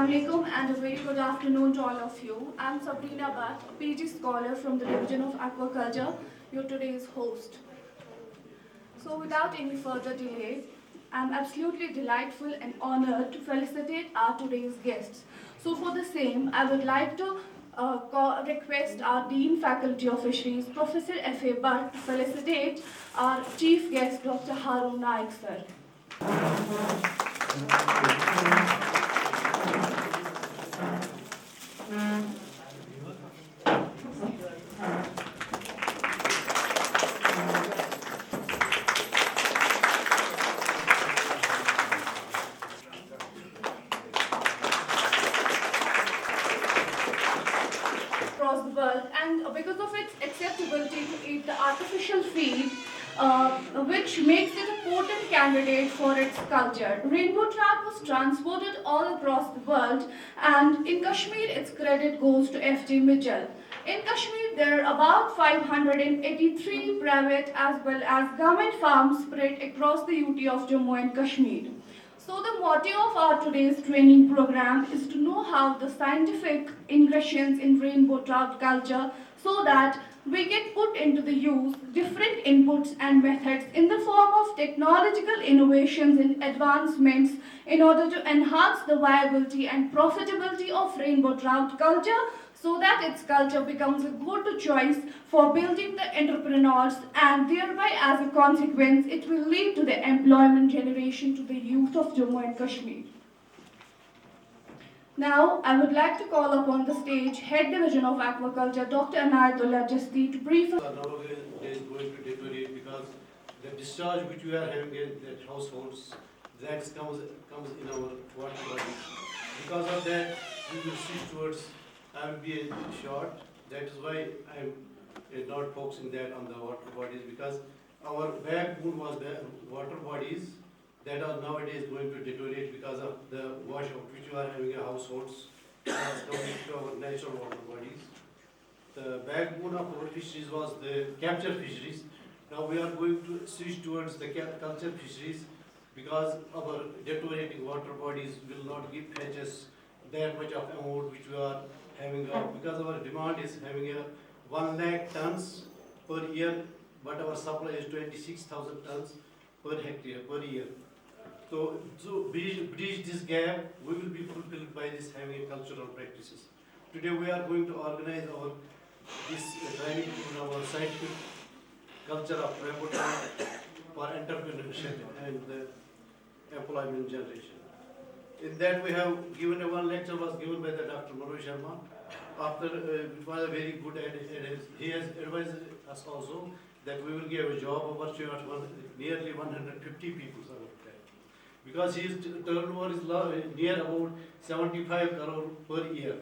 Assalamu alaikum and a very good afternoon to all of you. I'm Sabrina Bhat, a PG scholar from the division of Aquaculture, your today's host. So without any further delay, I'm absolutely delightful and honored to felicitate our today's guests. So for the same, I would like to request our Dean Faculty of Fisheries, Professor F.A. Bhat, to felicitate our chief guest, Dr. Harun sir. Across the world, and because of its acceptability to eat the artificial feed, which makes it a potent candidate for its culture. Rainbow trout was transported all across the world, and in Kashmir its credit goes to F.J. Mitchell. In Kashmir there are about 583 private as well as government farms spread across the UT of Jammu and Kashmir. So the motto of our today's training program is to know how the scientific ingredients in rainbow trout culture so that we can put into the use different inputs and methods in the form of technological innovations and advancements in order to enhance the viability and profitability of rainbow trout culture so that its culture becomes a go-to choice for building the entrepreneurs, and thereby as a consequence it will lead to the employment generation to the youth of Jammu and Kashmir. Now, I would like to call upon the stage Head Division of Aquaculture, Dr. Anayitullah Chesti, to brief us. Nowadays is going to deteriorate because the discharge which we are having in the households, that comes in our water body. Because of that, we will switch towards I will be short. That is why I am not focusing that on the water bodies, because our backbone was the water bodies that are nowadays going to deteriorate because of the washout which we are having in households as compared to our natural water bodies. The backbone of our fisheries was the capture fisheries. Now we are going to switch towards the culture fisheries because our deteriorating water bodies will not fetch us that much of amount which we are having, because our demand is having a 1 lakh tons per year, but our supply is 26,000 tons per hectare per year. So to bridge this gap, we will be fulfilled by this having cultural practices. Today we are going to organize this training in our scientific culture of rainbow trout for entrepreneurship and employment generation. In that we have given one lecture was given by the Dr. Mansoor Sharma. After it was a very good and he has advised us also that we will give a job opportunity for nearly 150 people. Because his turnover is near about 75 crore per year.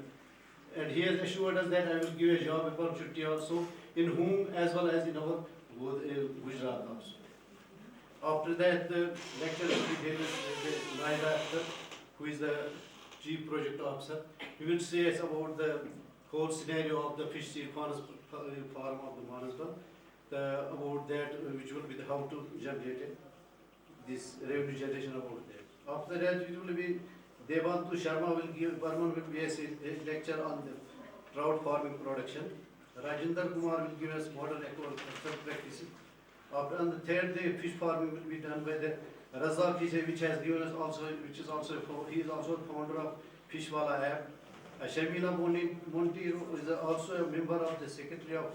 And he has assured us that I will give a job opportunity also in whom as well as in our Gujarat also. After that, the lecture will be given by Anayitullah, who is the Chief Project Officer. He will say us about the whole scenario of the fish seed farm of the Mansoor, about that which will be the how to generate it, this revenue generation about that. After that, it will be Devantu Sharma will give, Burman will be a lecture on the trout farming production. Rajinder Kumar will give us modern aquaculture practices. After on the third day, fish farming will be done by the Razak, which has given us also, which is also he is also the founder of Fishwala app. Shamila Monti is also a member of the Secretary of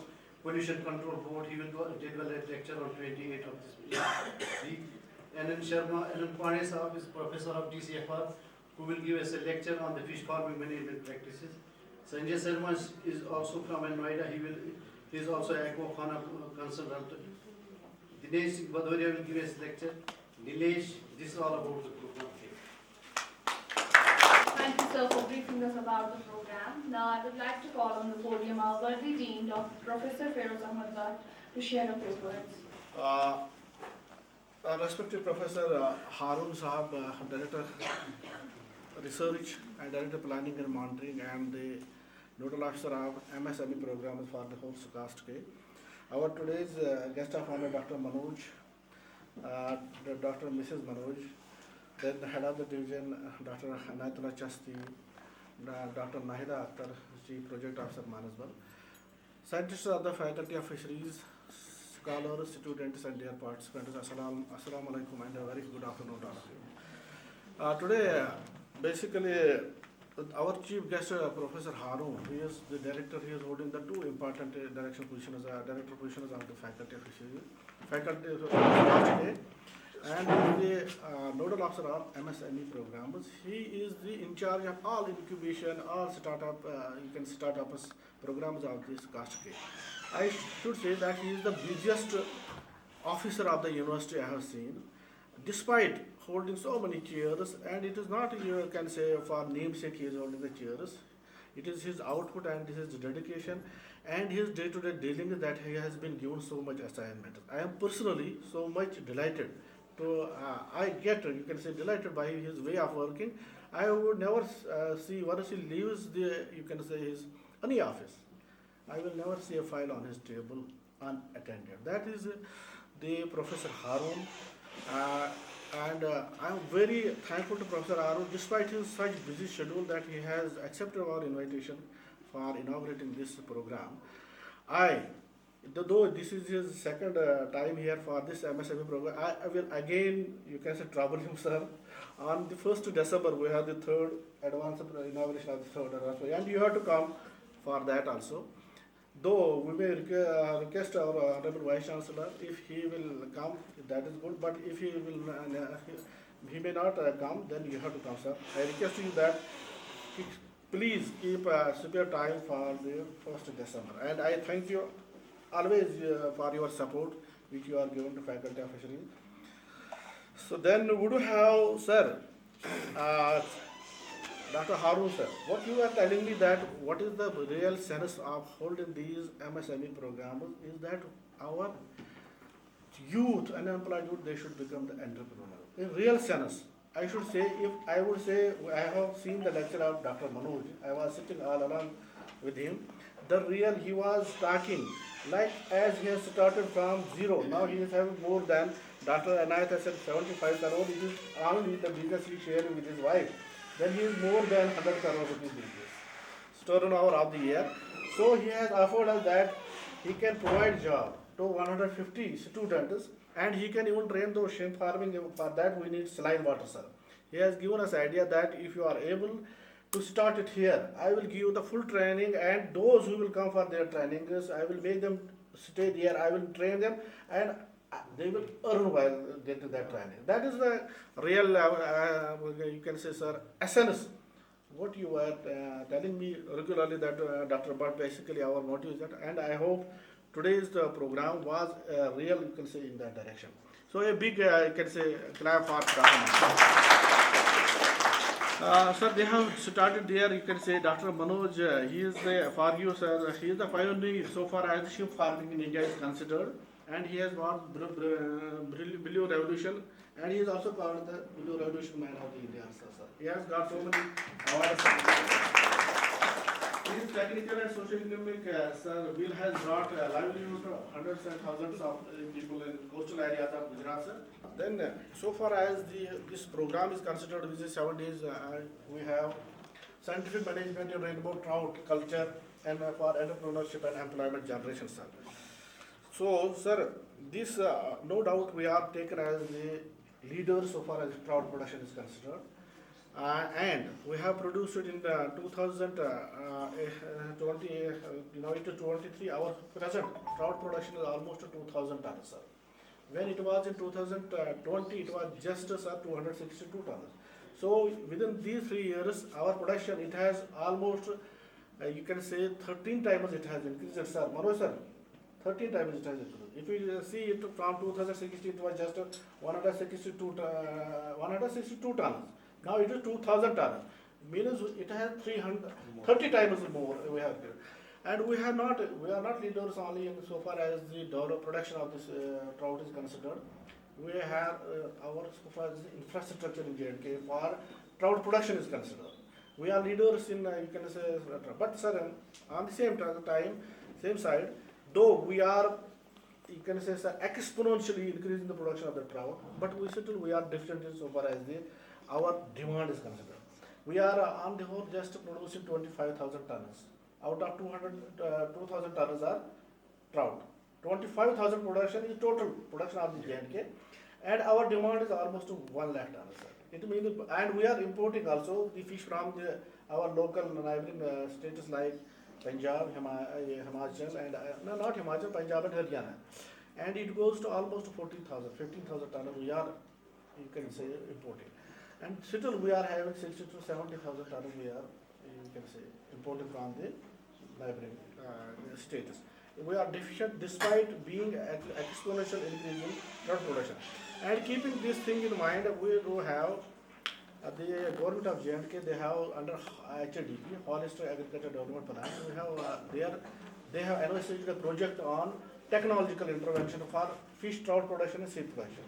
Pollution Control Board. He will deliver a lecture on 28th of this week. Anand Sharma, Anand Pandey Sahab is professor of DCFR, who will give us a lecture on the fish farming management practices. Sanjay Sharma is also from Noida. He is also an aquafauna consultant. Dinesh Badoria will give us a lecture. Nilesh, this is all about the program. Thank you, sir, for briefing us about the program. Now I would like to call on the podium our worthy Dean, Professor Farooz Bhat, to share a few words. Respected Professor Harun Sahab, Director Research and Director Planning and Monitoring, and the Nodal Officer of MSME program for the whole SKUAST-K. Our today's guest of honor, Dr. Manoj, Dr. Mrs. Manoj, then the head of the division, Dr. Anayitullah Chesti, Dr. Nahida Akhtar, Chief Project Officer, Manasbar. Scientists of the Faculty of Fisheries, scholars, students, and dear participants, Assalamu alaikum and a very good afternoon to all of you. Today, basically, our chief guest, Professor Haroon, he is the director, he is holding the two important director positions of the Faculty of Fisheries, Faculty of SKUAST-K, and he is the nodal officer of MSME programs. He is in charge of all incubation, all startups programs of this SKUAST-K. I should say that he is the busiest officer of the university I have seen, despite holding so many chairs, and it is not, you can say, for namesake he is holding the chairs. It is his output and his dedication and his day-to-day dealing that he has been given so much assignment. I am personally so much delighted to, you can say, delighted by his way of working. I would never see, once he leaves the, you can say, his any office, I will never see a file on his table unattended. That is the Professor Haroon. And I am very thankful to Professor Haroon, despite his such busy schedule, that he has accepted our invitation for inaugurating this program. Though this is his second time here for this MSME program, I will again, you can say, trouble him, sir. On the 1st December, we have the third advanced inauguration of the third advanced, and you have to come for that also. Though we may request our Honorable Vice Chancellor, if he will come, that is good, but if he will, he may not come, then you have to come, sir. I request you that please keep spare time for the 1st December. And I thank you always for your support which you are given to Faculty of Fisheries. So then would you have, sir, Dr. Haroon, sir, what you are telling me that what is the real sense of holding these MSME programs is that our youth, unemployed youth, they should become the entrepreneur. In real sense, I should say, if I would say, I have seen the lecture of Dr. Manoj, I was sitting all along with him. He was talking like as he has started from zero. Now he is having more than Dr. Anayitullah said 75 crore. It is only the business he shared with his wife. Then he is more than 100 crore rupees business turnover of the year. So he has offered us that he can provide job to 150 students, and he can even train those shrimp farming. For that we need saline water, sir. He has given us idea that if you are able to start it here, I will give you the full training, and those who will come for their trainings, I will make them stay there, I will train them, and they will earn while getting that training. That is the real, you can say, sir, essence. What you are telling me regularly that Dr. Bhat, basically our motive is that, and I hope today's program was real, you can say, in that direction. So a big, you can say, clap for Dr. Sir, they have started there, you can say, Dr. Manoj, he is the, for you, sir, he is the pioneer so far as shrimp farming in India is considered, and he has got Blue Revolution, and he is also called the Blue Revolution Man of the India, sir. He has got so many awards. His technical and social economic, sir, Will has brought livelihood to hundreds and thousands of people in coastal areas of Gujarat, sir. Then, so far as this program is considered, which is 7 days, we have scientific management in Rainbow Trout Culture and for entrepreneurship and employment generation, sir. So, sir, this no doubt we are taken as the leaders so far as trout production is considered. And we have produced it in 2020, now it is 23. Our present trout production is almost 2,000 tons, sir. When it was in 2020, it was just 262 tons. So within these 3 years, our production, it has almost, you can say, 13 times it has increased, sir. Manoj, sir, 13 times it has increased. If you see it from 2016, it was just 162 tons. Now it is 2,000 tons. Means it has 30 times more we have here. And we are not leaders only in so far as the production of this trout is considered. We have our so far as infrastructure in J&K for trout production is considered. We are leaders in, you can say, but sir, on the same time, same side, though we are, you can say, sir, exponentially increasing the production of the trout, but we are different in so far as our demand is considered. We are on the whole just producing 25,000 tons. Out of 2,000 tons are trout. 25,000 production is total production of the J&K, and our demand is almost to 1 lakh tons. Sir. It means, and we are importing also the fish from our local neighboring states like Punjab, Himachal, and no, not Himachal, Punjab and Haryana. And it goes to almost 14,000, 15,000 tons we are, you can say, importing. And still we are having 60 to 70,000 tons we are, you can say, importing from the neighboring states. We are deficient despite being exponential increase in trout production. And keeping this thing in mind, we do have the government of J&K, they have under HADP, Holistic Agriculture Development Plan, we have they have initiated a project on technological intervention for fish trout production and seed production.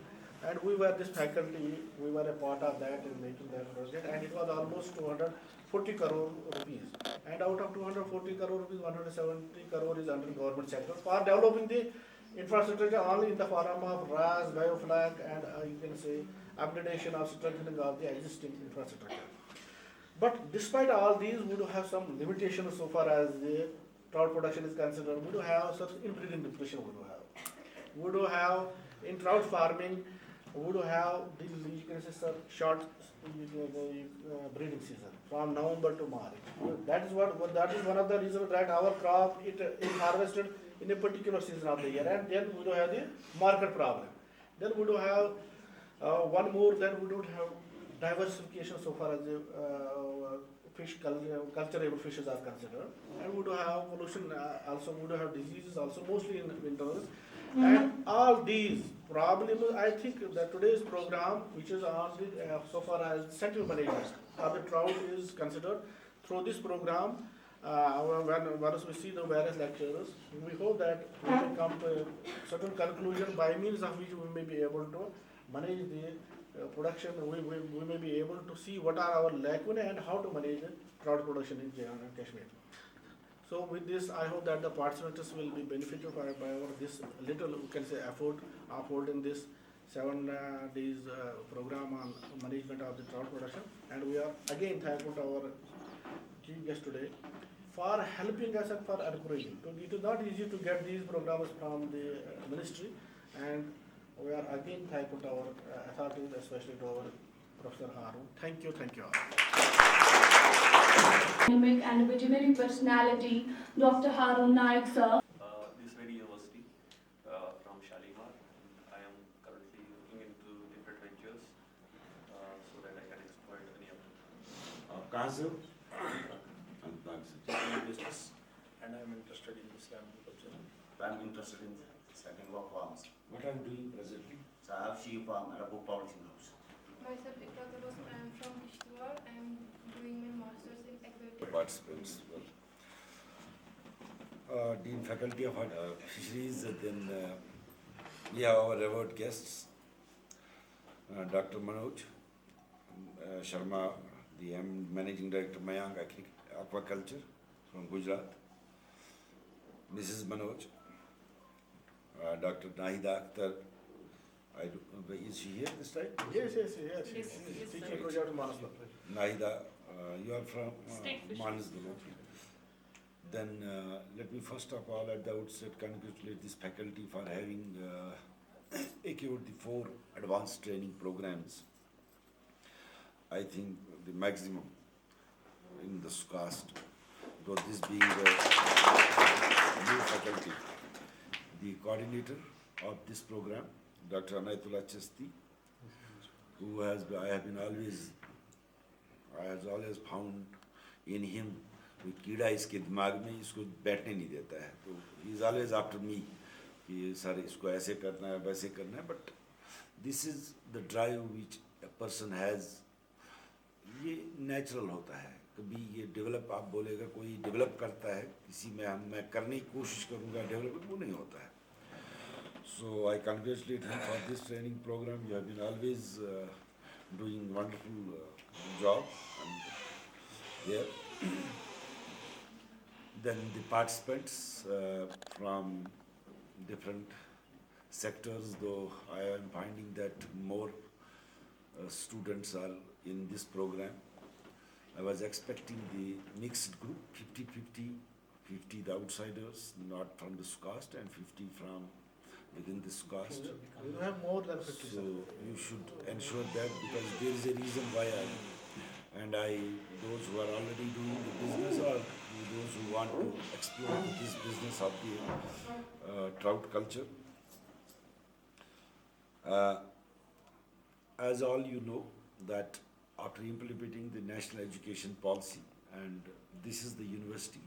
And we were this faculty, we were a part of that in making that project, and it was almost 240 crore rupees. And out of 240 crore rupees, 170 crore is under government sector for developing the infrastructure only in the form of RAS, bioflag, and you can say upgradation of strengthening of the existing infrastructure. But despite all these, we do have some limitations so far as the trout production is concerned. We do have some inbreeding depletion. We do have in trout farming. We do have the, you can say, short breeding season from November to March. That is one of the reasons that our crop is harvested in a particular season of the year, and then we do have the market problem. Then we do have one more. Then we don't have diversification so far as the fish culturable fishes are considered, and we do have pollution. Also, we do have diseases also mostly in winters. And all these problems, I think that today's program, which is on the, so far as central management of the trout is considered, through this program, once we see the various lectures, we hope that we will come to a certain conclusion by means of which we may be able to manage the production. We may be able to see what are our lacunae and how to manage the trout production in Jammu and Kashmir. So with this, I hope that the participants will be benefited by our this little, we can say, effort of holding this 7 days program on management of the trout production. And we are again thankful to our chief guest today for helping us and for encouraging. It is not easy to get these programs from the ministry, and we are again thankful to our authorities, especially to our Professor Harun. Thank you all. Dynamic and visionary personality, Dr. Harun Naik sir. This very university from Shalimar. I am currently looking into different ventures so that I can exploit any of them. कहाँ से हो? अनंतनाग से. Business, and I'm interested in this agriculture. I'm interested in setting up farms. What are you doing presently? So I have sheep farm and a book publishing house. Myself, Iqra, I am from Kishtwar. I am doing my master's in aquaculture. Participants. Dean Faculty of Fisheries. Then we have our revered guests, Dr. Manoj Sharma, the Managing Director, Mayank Aquaculture from Gujarat. Mrs. Manoj, Dr. Nahida Akhtar. Is she here this time? Yes. Teaching project in Mansoor. Nahida, you are from Mansoor. Then let me first of all at the outset congratulate this faculty for having secured the 4 advanced training programs. I think the maximum in the SKUAST, though this being the new faculty. The coordinator of this program, Dr. Anayitullah Chesti, who I have always found in him with कीड़ा इसके दिमाग में इसको बैठने नहीं देता है, तो he is always after me कि सर इसको ऐसे करना है वैसे करना है, but this is the drive which a person has. ये natural होता है, कभी ये develop आप बोलेगा कोई develop करता है किसी में मैं करने की कोशिश करूँगा develop वो नहीं होता है. So I congratulate him for this training program. You have been always doing wonderful job there. Then the participants from different sectors, though I am finding that more students are in this program. I was expecting the mixed group, 50-50, 50 the outsiders, not from the SKUAST, and 50 from within the SKUAST. We will have more than 50. So you should ensure that, because there is a reason why those who are already doing the business, or those who want to explore this business of the trout culture. As all you know, that after implementing the national education policy, and this is the university,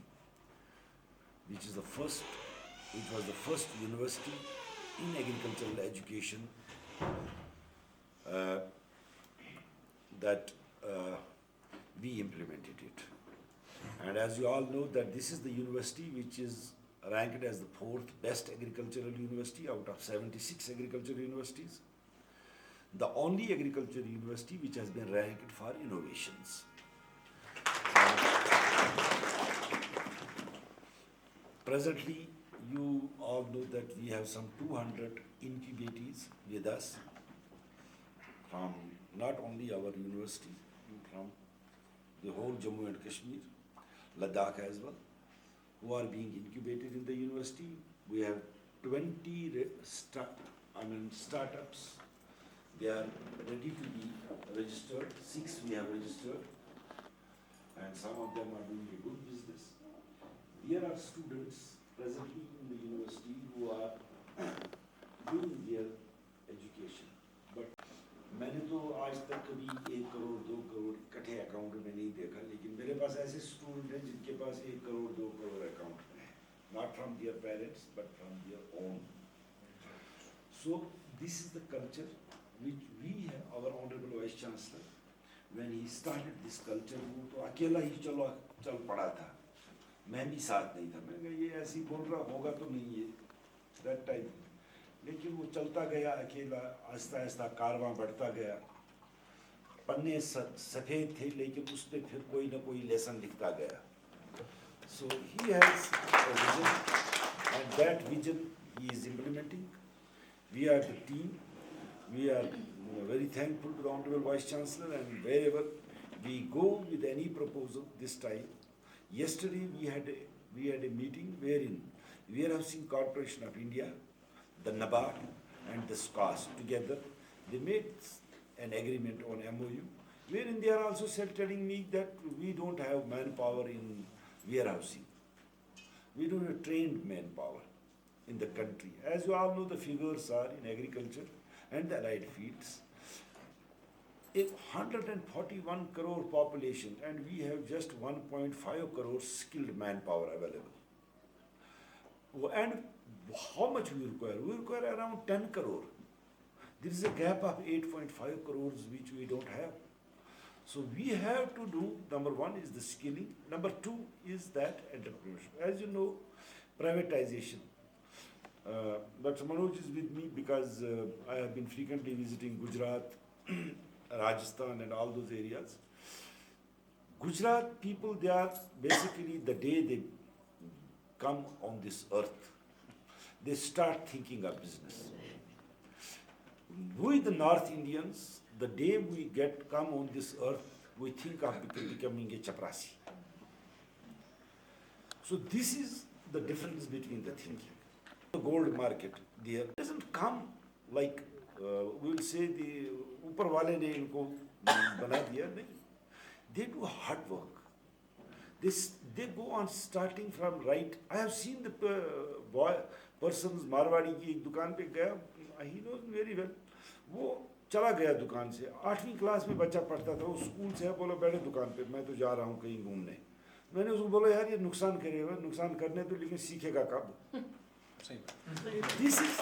which was the first university in agricultural education that we implemented it. And as you all know, that this is the university which is ranked as the 4th best agricultural university out of 76 agricultural universities. The only agriculture university which has been ranked for innovations. Presently, you all know that we have some 200 incubators with us from not only our university, from the whole Jammu and Kashmir, Ladakh as well, who are being incubated in the university. We have 20 startups. They are ready to be registered. 6 we have registered, and some of them are doing a good business. There are students presently in the university who are doing their education. But मैंने तो आज तक कभी 1 करोड़ 2 करोड़ इकट्ठे account में नहीं देखा, लेकिन मेरे पास ऐसे स्टूडेंट हैं जिनके पास 1 करोड़ 2 करोड़ अकाउंट में है, not from their parents but from their own. So this is the culture which we have, our honorable Vice Chancellor, when he started this culture, वो तो अकेला ही चल पड़ा था, मैं भी साथ नहीं था। मैं ये ऐसी बोल रहा होगा तो नहीं है that time, लेकिन वो चलता गया अकेला, आहिस्ता आहिस्ता कारवां बढ़ता गया। पन्ने सफ़ेद थे, लेकिन उस पर फिर कोई ना कोई लेसन लिखता गया। So he has a vision, and that vision he is implementing. We are the team. We are very thankful to the Honorable Vice Chancellor, and wherever we go with any proposal this time. Yesterday we had a meeting wherein Warehousing Corporation of India, the NABARD and the SKUAST together, they made an agreement on MOU, wherein they are also telling me that we don't have manpower in warehousing. We don't have trained manpower in the country. As you all know, the figures are in agriculture and the allied fields. A 141 crore population, and we have just 1.5 crore skilled manpower available. And how much we require? We require around 10 crore. There is a gap of 8.5 crores which we don't have. So we have to do, number one is the skilling, number two is that entrepreneurship. As you know, privatization. Dr. Manoj is with me because I have been frequently visiting Gujarat, Rajasthan and all those areas. Gujarat people, they are basically the day they come on this earth, they start thinking of business. We the North Indians, the day we come on this earth, we think of becoming a chaprasi. So this is the difference between the thinking. The gold market there doesn't come like we will say the ऊपर वाले ने इनको बना दिया, नहीं. They do hard work. They go on starting from right. I have seen the persons Marwari की एक दुकान पे गया, he knows very well. वो चला गया दुकान से, 8वीं क्लास में बच्चा पढ़ता था, वो स्कूल से बोला बैठे दुकान पे, मैं तो जा रहा हूँ कहीं घूमने. मैंने उसको बोला यार ये नुकसान करेगा, नुकसान करने तो, लेकिन सीखेगा कब? This is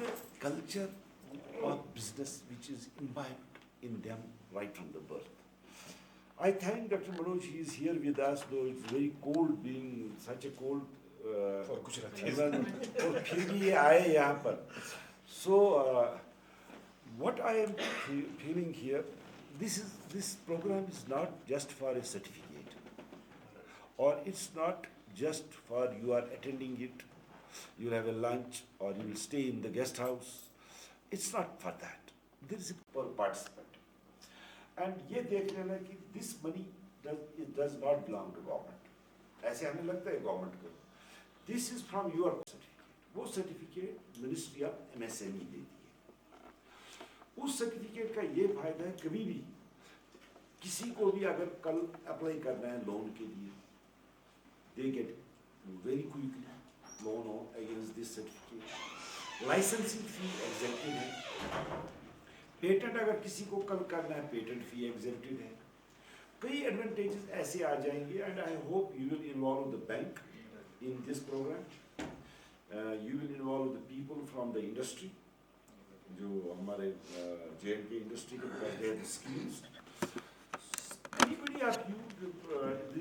the culture of business which is imbibed in them right from the birth. I thank Dr. Manoj, he is here with us, though it's very cold, being such a cold. For Gujarati. और फिर भी ये आए यहाँ पर. So what I am feeling here, this program is not just for a certificate, or it's not just for you are attending it, you will have a lunch or you will stay in the guest house. It's not for that. There is a per participant. And ये देख लेना कि this money does not belong to government. ऐसे हमें लगता है government को, this is from your certificate. वो सर्टिफिकेट मिनिस्ट्री ऑफ MSME देती है। उस सर्टिफिकेट का ये फायदा है, कभी भी किसी को भी अगर कल अप्लाई करना है लोन के लिए, they get very quickly loan against this certificate. Licensing fee accepted है। पेटेंट अगर किसी को कल करना है, पेटेंट फी एग्जेप्टेड है। कई एडवांटेजेस ऐसे आ जाएंगे, and I hope you will involve the bank in this programme. You will involve the people from the industry, जो हमारे J&K इंडस्ट्री के करते हैं schemes. Anybody of you,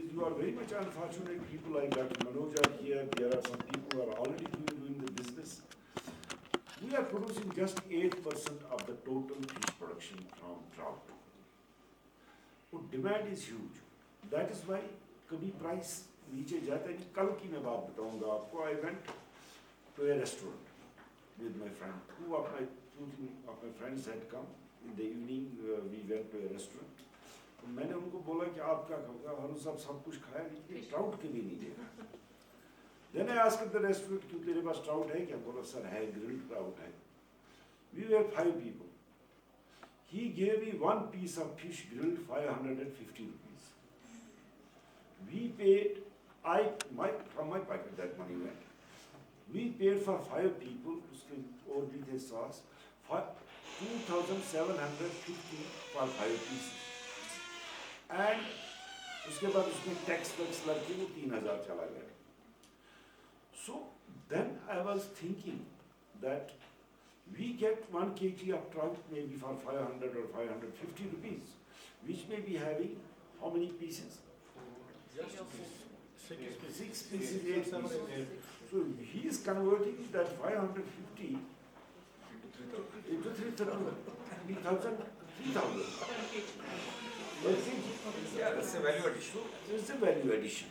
you are very much unfortunate people like Dr. Manoj are here. There are some people who are already doing the business. We are producing just 8% of the total fish production from trout. So demand is huge. That is why कभी price नीचे जाता है। कल की मैं बात बताऊंगा आपको। I went to a restaurant with my friend. Two of my friends had come in the evening. We went to a restaurant. तो मैंने उनको बोला कि आप क्या खाओगे? हरू साहब सब कुछ खाया, लेकिन ट्राउट के भी नहीं देखा। Then I asked the restaurant, क्यों तेरे पास ट्राउट है क्या? बोला सर है, ग्रिल्ड ट्राउट है। We were 5 people. He gave me one piece of fish grilled 550 rupees. We paid, from my pocket that money went. We paid for 5 people, उसके और भी थे sauce, 2,750 for 5 pieces. And उसके बाद उसमें tax लग के वो 3,000 चला गया। So then I was thinking that we get 1 kg of trout maybe for 500 or 550 rupees, which may be having how many pieces? Just 6 6 pieces, 8 pieces. So he is converting that 550 into 3,000. Yeah, that's a value addition. So it's a value addition.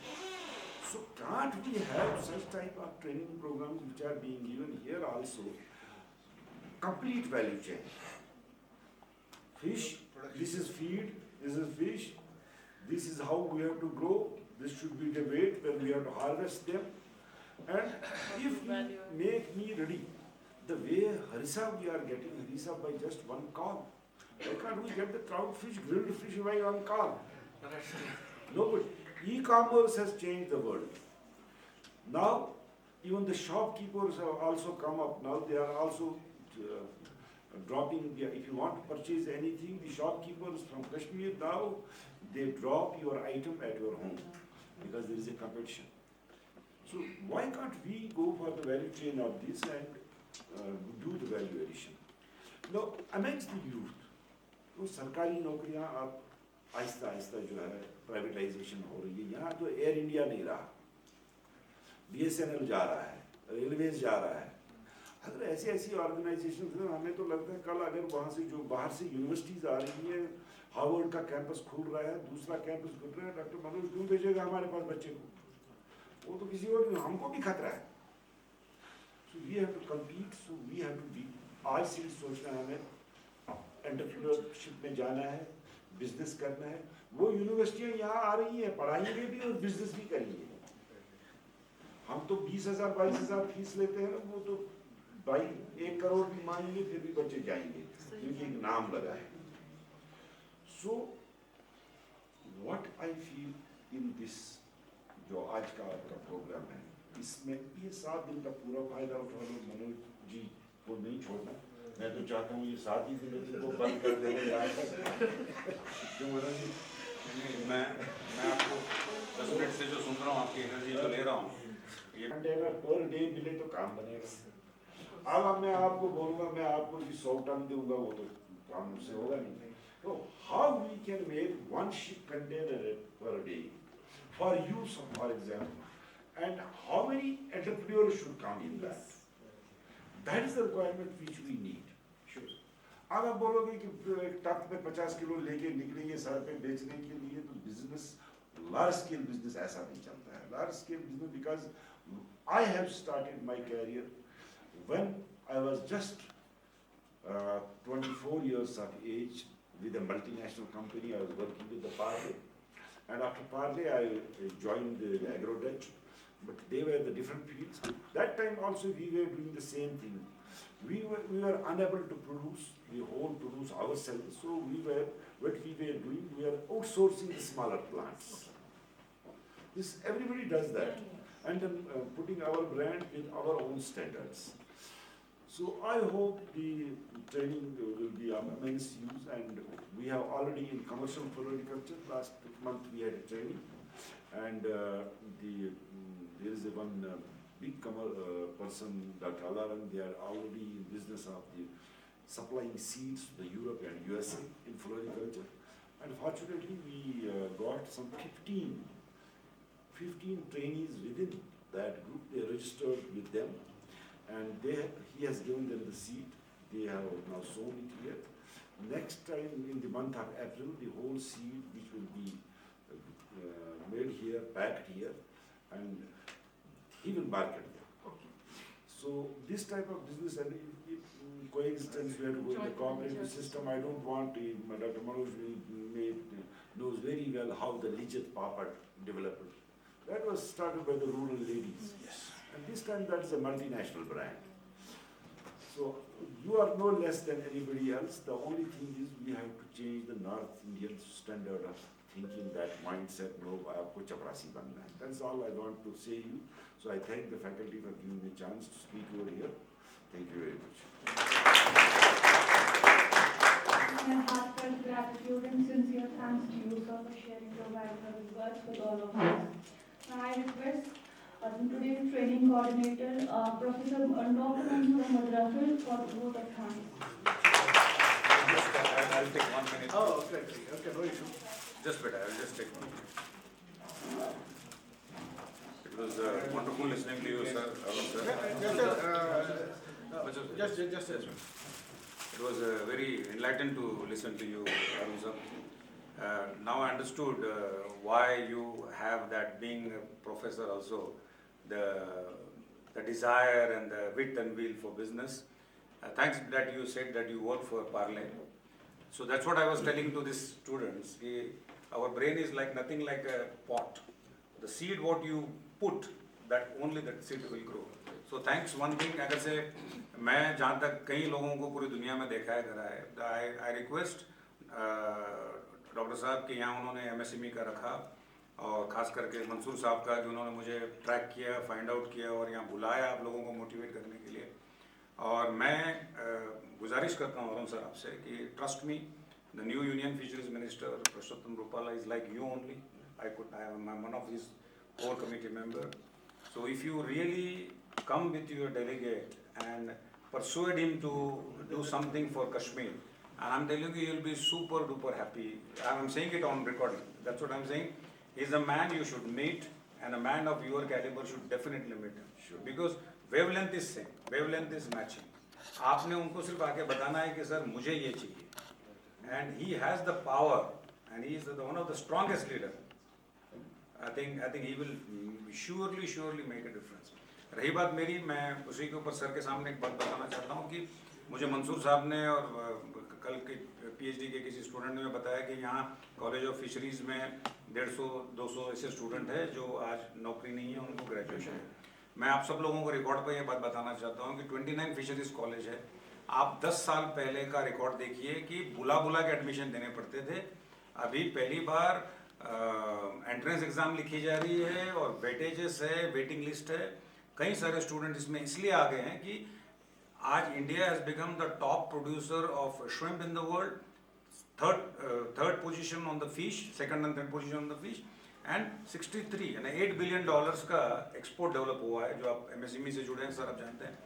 So can't we have such type of training programs which are being given here also? Complete value chain. Fish, this is feed, this is fish, this is how we have to grow, this should be the weight when we have to harvest them. And if you make me ready, the way harissa we are getting harissa by just 1 call, why can't we get the trout fish, grilled fish by 1 call? No, but e-commerce has changed the world. Now, even the shopkeepers have also come up. Now they are also dropping, if you want to purchase anything, the shopkeepers from Kashmir now, they drop your item at your home because there is a competition. So why can't we go for the value chain of this and do the value addition? Now, amongst the youth, तो सरकारी नौकरियां आप आहिस्ता आहिस्ता जो है privatisation हो रही है। यहाँ तो एयर इंडिया नहीं रहा, BSNL जा रहा है, रेलवेज जा रहा है। अगर ऐसी ऑर्गेनाइजेशन हैं, हमें तो लगता है कल अगर वहाँ से जो बाहर से यूनिवर्सिटीज आ रही हैं, हार्वर्ड का कैंपस खुल रहा है, दूसरा कैंपस खुल रहा है, डॉक्टर मनोज क्यों भेजेगा हमारे पास बच्चे को? वो तो किसी और, हमको भी खतरा है। So we have to compete, so we have to be, आज से ही सोचना है हमें एंटरप्रेन्योरशिप में जाना है, बिजनेस करना है। वो यूनिवर्सिटियाँ यहाँ आ रही हैं, पढ़ाएंगे भी और बिजनेस भी करेंगे। हम तो 20,000 22,000 फीस लेते हैं, वो तो 1 करोड़ भी मांगेंगे फिर भी बच्चे जाएंगे क्योंकि एक नाम लगा है। So what I feel in this जो आज का आपका प्रोग्राम है, इसमें ये 7 दिन का पूरा फायदा उठा लो। मनोज जी को नहीं छोड़ना, मैं तो चाहता हूँ ये 7 ही दिन को बंद कर देने क्यों मनोज जी? मैं आपको 10 मिनट से जो सुन रहा हूँ, आपकी एनर्जी जो ले रहा हूँ, ये कंटेनर पर डे मिले तो काम बनेगा। अब मैं आपको बोलूँगा, मैं आपको 100 टन दूंगा, वो तो काम मुझसे होगा नहीं। तो how we can make 1 ship container per day for use, for example, and how many entrepreneurs should come in that? That is the requirement which we need. Sure. अब आप बोलोगे कि एक ट्रक में 50 किलो लेके निकलेंगे सड़क पे बेचने के लिए, तो बिजनेस, लार्ज स्केल बिजनेस ऐसा नहीं चलता है। Large scale business, because I have started my career when I was just 24 years of age with a multinational company. I was working with the Parley. And after Parley, I joined the Agrodutch. But they were the different fields. That time also we were doing the same thing. We were unable to produce the whole produce ourselves. So what we were doing, we were outsourcing the smaller plants. This, everybody does that. And then putting our brand with our own standards. So I hope the training will be of immense use, and we have already in commercial floriculture, last month we had a training, and there is one big person, Dr. Alaran, they are already in business of the supplying seeds to the Europe and USA in floriculture. And fortunately we got some 15 trainees within that group. They registered with them, and he has given them the seed. They have now sown it here. Next time in the month of April, the whole seed which will be made here, packed here, and he will market them. So this type of business, and in coexistence, we have to go in the cooperative system. I don't want Dr. Manoj knows very well how the Lijat Papat developed. That was started by the rural ladies. Yes. And this time that is a multinational brand. So you are no less than anybody else. The only thing is we have to change the North Indian standard of thinking, that mindset, no, aapko chaprasi banna hai. That's all I want to say you. So I thank the faculty for giving me a chance to speak over here. Thank you very much. My heartfelt gratitude and sincere thanks to you, sir, for sharing your valuable words with all of us. I request today's training coordinator, Professor Dr. Mansoor for the vote of thanks. I'll take 1 minute. Oh, okay, no issue. Just wait, I'll just take 1 minute. It was wonderful listening to you, sir. Just It was very enlightened to listen to you, Arun sir. Now I understood why you have that, being a professor also, the desire and the wit and will for business. Thanks that you said that you work for Parley. So that's what I was telling to these students. Our brain is like nothing like a pot. The seed what you put, that only that seed will grow. So thanks. One thing, अगर से मैं जहाँ तक कई लोगों को पूरी दुनिया में देखा है करा है, I request डॉक्टर साहब के यहाँ उन्होंने MSME का रखा, और ख़ास करके मंसूर साहब का जो उन्होंने मुझे ट्रैक किया, फाइंड आउट किया और यहाँ बुलाया आप लोगों को मोटिवेट करने के लिए. और मैं गुजारिश करता हूँ अरुण सर आपसे कि trust me, the new union fisheries minister Purushottam Rupala is like you only. I am one of his core committee member. So if you really come with your delegate and persuade him to do something for Kashmir, and I'm telling you, you'll be super duper happy. I'm saying it on recording. That's what I'm saying. He's a man you should meet, and a man of your caliber should definitely meet him. Sure. Because wavelength is same, wavelength is matching. आपने उनको सिर्फ आके बताना है कि sir मुझे ये चाहिए, and he has the power, and he is one of the strongest leader. I think he will surely make a difference. रही बात मेरी, मैं उसी के ऊपर सर के सामने एक बात बताना चाहता हूँ कि मुझे मंसूर साहब ने और कल के PhD के किसी स्टूडेंट ने बताया कि यहाँ कॉलेज ऑफ फिशरीज़ में 150-200 ऐसे स्टूडेंट है जो आज नौकरी नहीं है, उनको ग्रेजुएशन है. मैं आप सब लोगों को रिकॉर्ड पर ये बात बताना चाहता हूँ कि 29 फिशरीज कॉलेज है. आप 10 साल पहले का रिकॉर्ड देखिए कि बुला के एडमिशन देने पड़ते थे. अभी पहली बार एंट्रेंस एग्ज़ाम लिखी जा रही है और वेटेजेस है, वेटिंग लिस्ट है. कई सारे स्टूडेंट इसमें इसलिए आ गए हैं कि आज India has become the top producer of shrimp in the world. Third position on the fish, second and third position on the fish, and 63 यानी $8 बिलियन का एक्सपोर्ट डेवलप हुआ है, जो आप MSME से जुड़े हैं सर, आप जानते हैं.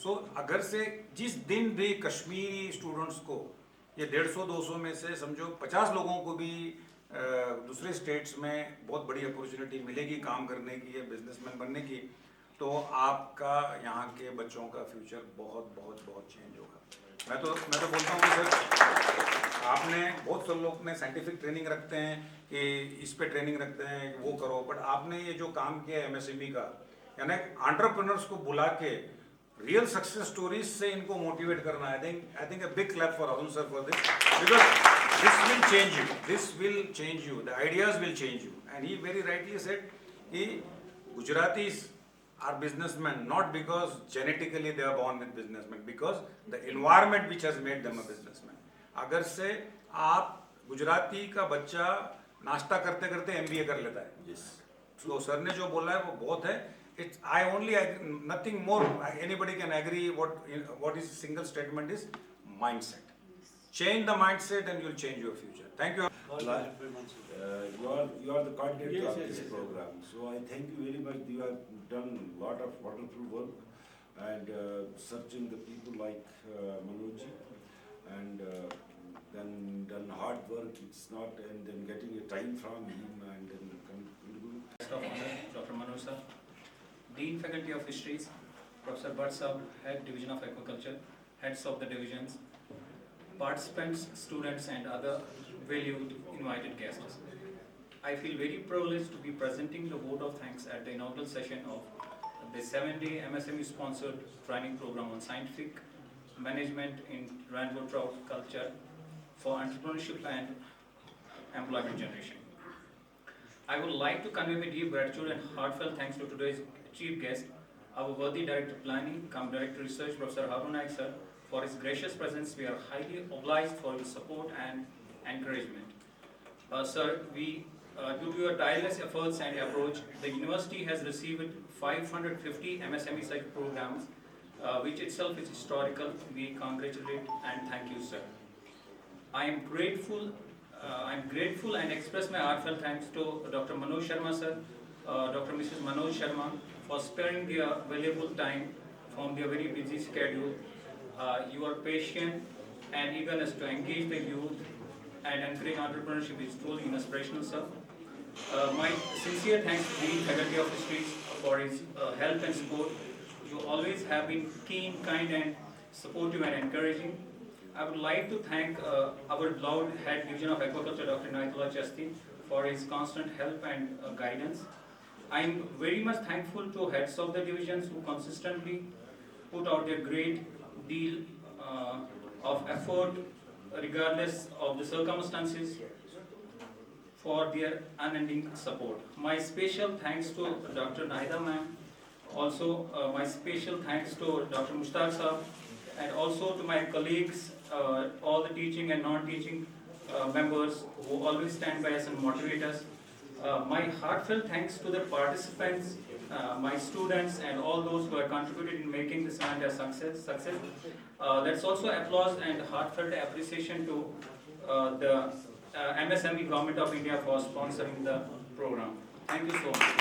सो अगर से जिस दिन भी कश्मीरी स्टूडेंट्स को ये 150-200 में से समझो 50 लोगों को भी दूसरे स्टेट्स में बहुत बड़ी अपॉर्चुनिटी मिलेगी काम करने की या बिजनेसमैन बनने की, तो आपका यहाँ के बच्चों का फ्यूचर बहुत चेंज होगा. मैं तो बोलता हूँ कि सर आपने बहुत से लोग ने साइंटिफिक ट्रेनिंग रखते हैं कि इस पे ट्रेनिंग रखते हैं कि वो करो, बट आपने ये जो काम किया है MSME का, यानी एंटरप्रेन्योर्स को बुला के रियल सक्सेस स्टोरीज से इनको मोटिवेट करना, I think a big clap for Arun sir for this, because This will change you. This will change you. The ideas will change you. And he very rightly said, he Gujaratis are businessmen not because genetically they are born with businessmen, because the environment which has made them a businessman. अगर से आप गुजराती का बच्चा नाश्ता करते करते MBA कर लेता है. Yes. तो सर ने जो बोला है वो बहुत है. It's I only nothing more. Anybody can agree. What is single statement is mindset. Change the mindset and you'll change your future. Thank you. You are the coordinator Yes, of yes, this yes. program. So I thank you very much. You have done a lot of wonderful work and searching the people like Manoj and then done hard work. It's not, and then getting a time from him and then Guest of honor, Dr. Mansoor, Dean Faculty of Fisheries, Professor Bhat, Head Division of Aquaculture, Heads of the Divisions, participants, students and other valued invited guests. I feel very privileged to be presenting the vote of thanks at the inaugural session of the 7-day MSME sponsored training program on scientific management in Rainbow Trout Culture for entrepreneurship and employment generation. I would like to convey my deep gratitude and heartfelt thanks to today's chief guest, our worthy Director Planning, Director Research, Professor Harun sir, for his gracious presence. We are highly obliged for his support and encouragement. Sir, due to your tireless efforts and approach, the university has received 550 MSME such programs, which itself is historical. We congratulate and thank you, sir. I am grateful and express my heartfelt thanks to Dr. Manoj Sharma, sir, Dr. Mrs. Manoj Sharma, for sparing their valuable time from their very busy schedule. Your passion and eagerness to engage the youth and encourage entrepreneurship is truly inspirational, sir. My sincere thanks to the Faculty of Fisheries for his help and support. You always have been keen, kind and supportive and encouraging. I would like to thank our beloved Head Division of Aquaculture, Dr. Anayitullah Chesti, for his constant help and guidance. I am very much thankful to heads of the divisions who consistently put out their great deal of effort regardless of the circumstances for their unending support. My special thanks to Dr. Nahida ma'am, also my special thanks to Dr. Mushtaq sir, and also to my colleagues, all the teaching and non-teaching members who always stand by us and motivate us. My heartfelt thanks to the participants, my students and all those who have contributed in making this event a success. Let's also applause and heartfelt appreciation to the MSME Government of India for sponsoring the program. Thank you so much.